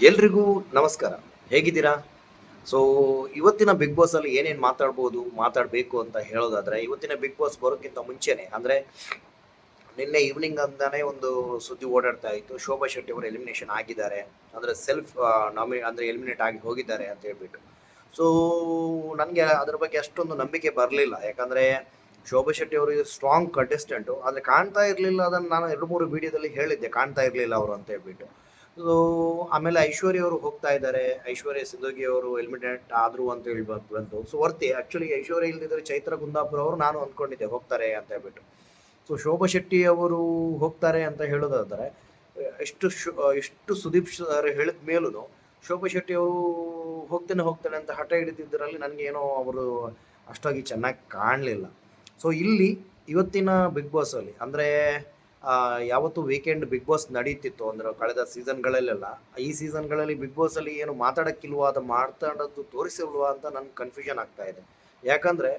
ಎಲ್ರಿಗೂ ನಮಸ್ಕಾರ. ಹೇಗಿದ್ದೀರಾ? ಸೊ ಇವತ್ತಿನ ಬಿಗ್ ಬಾಸ್ ಅಲ್ಲಿ ಏನೇನು ಮಾತಾಡಬೇಕು ಅಂತ ಹೇಳೋದಾದ್ರೆ, ಇವತ್ತಿನ ಬಿಗ್ ಬಾಸ್ ಬರೋಕ್ಕಿಂತ ಮುಂಚೆನೆ ಅಂದ್ರೆ ನಿನ್ನೆ ಈವ್ನಿಂಗ್ ಅಂತಾನೆ ಒಂದು ಸುದ್ದಿ ಓಡಾಡ್ತಾ ಇತ್ತು. ಶೋಭಾ ಶೆಟ್ಟಿ ಅವರು ಎಲಿಮಿನೇಷನ್ ಆಗಿದ್ದಾರೆ. ಅಂದ್ರೆ ಸೆಲ್ಫ್ ಅಂದ್ರೆ ಎಲಿಮಿನೇಟ್ ಆಗಿ ಹೋಗಿದ್ದಾರೆ ಅಂತ ಹೇಳ್ಬಿಟ್ಟು. ಸೊ ನನಗೆ ಅದ್ರ ಬಗ್ಗೆ ಅಷ್ಟೊಂದು ನಂಬಿಕೆ ಬರಲಿಲ್ಲ. ಯಾಕಂದ್ರೆ ಶೋಭಾ ಶೆಟ್ಟಿ ಅವರು ಸ್ಟ್ರಾಂಗ್ ಕಂಟೆಸ್ಟೆಂಟು. ಆದರೆ ಕಾಣ್ತಾ ಇರಲಿಲ್ಲ. ಅದನ್ನು ನಾನು 2-3 ವಿಡಿಯೋದಲ್ಲಿ ಹೇಳಿದ್ದೆ, ಕಾಣ್ತಾ ಇರಲಿಲ್ಲ ಅವರು ಅಂತ ಹೇಳ್ಬಿಟ್ಟು. ಸೊ ಆಮೇಲೆ ಐಶ್ವರ್ಯ ಅವರು ಹೋಗ್ತಾ ಇದ್ದಾರೆ. ಐಶ್ವರ್ಯ ಸಿಂಧೋಗಿ ಅವರು ಎಲಿಮಿನೇಟ್ ಆದ್ರು ಅಂತ ಹೇಳಿ ಬಂತು. ಸೊ ವರ್ತಿ ಆಕ್ಚುಲಿ ಐಶ್ವರ್ಯ ಇಲ್ದಿದ್ರೆ ಚೈತ್ರ ಕುಂದಾಪುರ ಅವರು ನಾನು ಅಂದ್ಕೊಂಡಿದ್ದೆ ಹೋಗ್ತಾರೆ ಅಂತ ಹೇಳ್ಬಿಟ್ಟು. ಸೊ ಶೋಭಾ ಶೆಟ್ಟಿ ಅವರು ಹೋಗ್ತಾರೆ ಅಂತ ಹೇಳೋದಾದ್ರೆ ಎಷ್ಟು ಸುದೀಪ್ ಸರ್ ಹೇಳಿದ ಮೇಲೂ ಶೋಭಾ ಶೆಟ್ಟಿ ಅವರು ಹೋಗ್ತೇನೆ ಅಂತ ಹಠ ಹಿಡಿದಿದ್ದರಲ್ಲಿ ನನಗೆ ಏನೋ ಅವರು ಅಷ್ಟಾಗಿ ಚೆನ್ನಾಗಿ ಕಾಣಲಿಲ್ಲ. ಸೊ ಇಲ್ಲಿ ಇವತ್ತಿನ ಬಿಗ್ ಬಾಸ್ ಅಲ್ಲಿ ಅಂದ್ರೆ ಯಾವತ್ತು ವೀಕೆಂಡ್ ಬಿಗ್ ಬಾಸ್ ನಡೀತಿತ್ತು ಅಂದ್ರೆ ಕಳೆದ ಸೀಸನ್ಗಳಲ್ಲೆಲ್ಲ, ಈ ಸೀಸನ್ಗಳಲ್ಲಿ ಬಿಗ್ ಬಾಸ್ ಅಲ್ಲಿ ಏನು ಮಾತಾಡಕ್ಕಿಲ್ವಾ, ಅದು ಮಾತಾಡೋದು ತೋರಿಸಿಲ್ವಾ ಅಂತ ನನ್ಗೆ ಕನ್ಫ್ಯೂಷನ್ ಆಗ್ತಾ ಇದೆ. ಯಾಕಂದ್ರೆ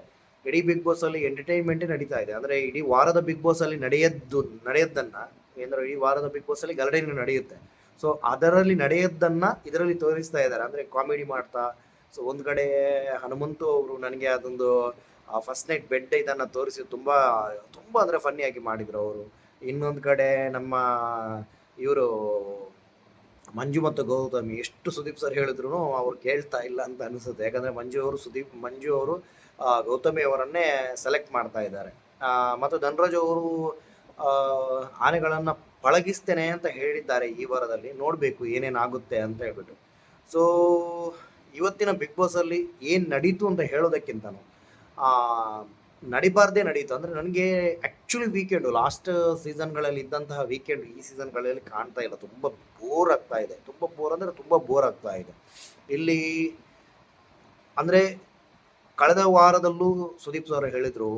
ಇಡೀ ಬಿಗ್ ಬಾಸ್ ಅಲ್ಲಿ ಎಂಟರ್ಟೈನ್ಮೆಂಟೇ ನಡೀತಾ ಇದೆ. ಅಂದ್ರೆ ಇಡೀ ವಾರದ ಬಿಗ್ ಬಾಸ್ ಅಲ್ಲಿ ನಡೆಯದ್ದನ್ನ ಅಂದ್ರೆ ಇಡೀ ವಾರದ ಬಿಗ್ ಬಾಸ್ ಅಲ್ಲಿ ಗರಡಿನ ನಡೆಯುತ್ತೆ. ಸೊ ಅದರಲ್ಲಿ ನಡೆಯದ್ದನ್ನ ಇದರಲ್ಲಿ ತೋರಿಸ್ತಾ ಇದ್ದಾರೆ, ಅಂದ್ರೆ ಕಾಮಿಡಿ ಮಾಡ್ತಾ. ಸೊ ಒಂದ್ ಕಡೆ ಹನುಮಂತು ಅವರು ನನಗೆ ಅದೊಂದು ಫಸ್ಟ್ ನೈಟ್ ಬೆಡ್ ಇದನ್ನ ತೋರಿಸಿ ತುಂಬಾ ತುಂಬಾ ಅಂದ್ರೆ ಫನ್ನಿಯಾಗಿ ಮಾಡಿದ್ರು ಅವರು. ಇನ್ನೊಂದು ಕಡೆ ನಮ್ಮ ಇವರು ಮಂಜು ಮತ್ತು ಗೌತಮಿ ಎಷ್ಟು ಸುದೀಪ್ ಸರ್ ಹೇಳಿದ್ರು ಅವ್ರು ಕೇಳ್ತಾ ಇಲ್ಲ ಅಂತ ಅನಿಸುತ್ತೆ. ಯಾಕಂದ್ರೆ ಮಂಜು ಅವರು ಗೌತಮಿ ಅವರನ್ನೇ ಸೆಲೆಕ್ಟ್ ಮಾಡ್ತಾ ಇದ್ದಾರೆ. ಮತ್ತು ಧನರಾಜ್ ಅವರು ಆನೆಗಳನ್ನ ಪಳಗಿಸ್ತೇನೆ ಅಂತ ಹೇಳಿದ್ದಾರೆ ಈ ವಾರದಲ್ಲಿ. ನೋಡ್ಬೇಕು ಏನೇನಾಗುತ್ತೆ ಅಂತ ಹೇಳ್ಬಿಟ್ಟು. ಸೊ ಇವತ್ತಿನ ಬಿಗ್ ಬಾಸ್ ಅಲ್ಲಿ ಏನ್ ನಡೀತು ಅಂತ ಹೇಳೋದಕ್ಕಿಂತನೂ ನಡಿಬಾರ್ದೇ ನಡೀತು. ಅಂದ್ರೆ ನನಗೆ ಆಕ್ಚುಲಿ ವೀಕೆಂಡ್ ಲಾಸ್ಟ್ ಸೀಸನ್ಗಳಲ್ಲಿ ಇದ್ದಂತಹ ವೀಕೆಂಡ್ ಈ ಸೀಸನ್ಗಳಲ್ಲಿ ಕಾಣ್ತಾ ಇಲ್ಲ. ತುಂಬಾ ಬೋರ್ ಆಗ್ತಾ ಇದೆ. ತುಂಬಾ ಬೋರ್ ಅಂದ್ರೆ ತುಂಬಾ ಬೋರ್ ಆಗ್ತಾ ಇದೆ ಇಲ್ಲಿ. ಅಂದ್ರೆ ಕಳೆದ ವಾರದಲ್ಲೂ ಸುದೀಪ್ ಸರ್ ಹೇಳಿದ್ರು,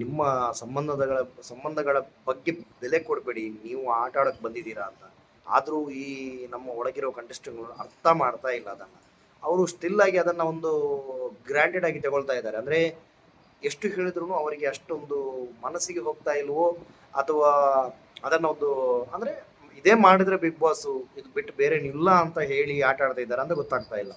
ನಿಮ್ಮ ಸಂಬಂಧಗಳ ಬಗ್ಗೆ ಬೆಲೆ ಕೊಡಬೇಡಿ, ನೀವು ಆಟ ಆಡಕ್ ಬಂದಿದ್ದೀರಾ ಅಂತ. ಆದ್ರೂ ಈ ನಮ್ಮ ಒಳಗಿರೋ ಕಂಟೆಸ್ಟೆಂಟ್ಗಳು ಅರ್ಥ ಮಾಡ್ತಾ ಇಲ್ಲ ಅದನ್ನ. ಅವರು ಸ್ಟಿಲ್ ಆಗಿ ಅದನ್ನ ಒಂದು ಗ್ರಾಂಟೆಡ್ ಆಗಿ ತಗೊಳ್ತಾ ಇದ್ದಾರೆ. ಅಂದ್ರೆ ಎಷ್ಟು ಹೇಳಿದ್ರು ಅವರಿಗೆ ಅಷ್ಟೊಂದು ಮನಸ್ಸಿಗೆ ಹೋಗ್ತಾ ಇಲ್ವೋ, ಅಥವಾ ಅದನ್ನ ಒಂದು ಅಂದ್ರೆ ಇದೇ ಮಾಡಿದ್ರೆ ಬಿಗ್ ಬಾಸ್ ಇದು ಬಿಟ್ಟು ಬೇರೆ ಇಲ್ಲ ಅಂತ ಹೇಳಿ ಆಟ ಆಡ್ತಾ ಇದ್ದಾರೆ ಅಂತ ಗೊತ್ತಾಗ್ತಾ ಇಲ್ಲ.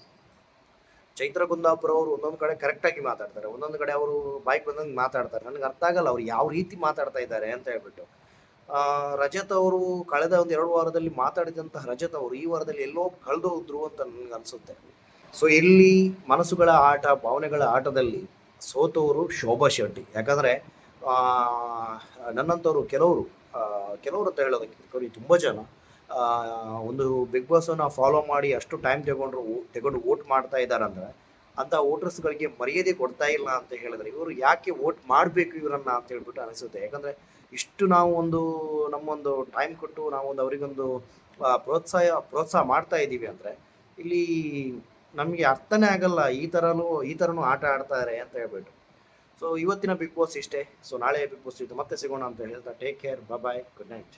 ಚೈತ್ರ ಕುಂದಾಪುರ ಅವರು ಒಂದೊಂದು ಕಡೆ ಕರೆಕ್ಟ್ ಆಗಿ ಮಾತಾಡ್ತಾರೆ, ಒಂದೊಂದು ಕಡೆ ಅವರು ಬಾಯ್ಕ್ ಬಂದಂಗೆ ಮಾತಾಡ್ತಾರೆ. ನನಗೆ ಅರ್ಥ ಆಗಲ್ಲ ಅವ್ರು ಯಾವ ರೀತಿ ಮಾತಾಡ್ತಾ ಇದ್ದಾರೆ ಅಂತ ಹೇಳ್ಬಿಟ್ಟು. ರಜತ್ ಅವರು ಕಳೆದ ಒಂದು 2 ವಾರದಲ್ಲಿ ಮಾತಾಡಿದಂತಹ ರಜತ್ ಅವರು ಈ ವಾರದಲ್ಲಿ ಎಲ್ಲೋ ಕಳೆದೋದ್ರು ಅಂತ ನನ್ಗೆ ಅನ್ಸುತ್ತೆ. ಸೊ ಇಲ್ಲಿ ಮನಸ್ಸುಗಳ ಆಟ, ಭಾವನೆಗಳ ಆಟದಲ್ಲಿ ಸೋತವರು ಶೋಭಾ ಶೆಟ್ಟಿ. ಯಾಕಂದ್ರೆ ನನ್ನಂಥವ್ರು ಕೆಲವರು ಅಂತ ಹೇಳೋದಕ್ಕೆ ತುಂಬ ಜನ ಒಂದು ಬಿಗ್ ಬಾಸನ್ನು ಫಾಲೋ ಮಾಡಿ ಅಷ್ಟು ಟೈಮ್ ತಗೊಂಡು ವೋಟ್ ಮಾಡ್ತಾ ಇದ್ದಾರೆ ಅಂದ್ರೆ ಅಂಥ ವೋಟರ್ಸ್ಗಳಿಗೆ ಮರ್ಯಾದೆ ಕೊಡ್ತಾ ಇಲ್ಲ ಅಂತ ಹೇಳಿದ್ರೆ ಇವರು ಯಾಕೆ ವೋಟ್ ಮಾಡಬೇಕು ಇವರನ್ನ ಅಂತ ಹೇಳ್ಬಿಟ್ಟು ಅನಿಸುತ್ತೆ. ಯಾಕಂದ್ರೆ ಇಷ್ಟು ನಾವು ನಮ್ಮೊಂದು ಟೈಮ್ ಕೊಟ್ಟು ನಾವೊಂದು ಅವರಿಗೊಂದು ಪ್ರೋತ್ಸಾಹ ಮಾಡ್ತಾ ಇದ್ದೀವಿ ಅಂದ್ರೆ ಇಲ್ಲಿ ನಮಗೆ ಅರ್ಥನೇ ಆಗಲ್ಲ ಈ ಥರನೂ ಆಟ ಆಡ್ತಾರೆ ಅಂತ ಹೇಳ್ಬಿಟ್ಟು. ಸೊ ಇವತ್ತಿನ ಬಿಗ್ ಬಾಸ್ ಇಷ್ಟೇ. ಸೊ ನಾಳೆ ಬಿಗ್ ಬಾಸ್ ಮತ್ತೆ ಸಿಗೋಣ ಅಂತ ಹೇಳ್ತಾ ಟೇಕ್ ಕೇರ್, ಬಾಯ್, ಗುಡ್ ನೈಟ್.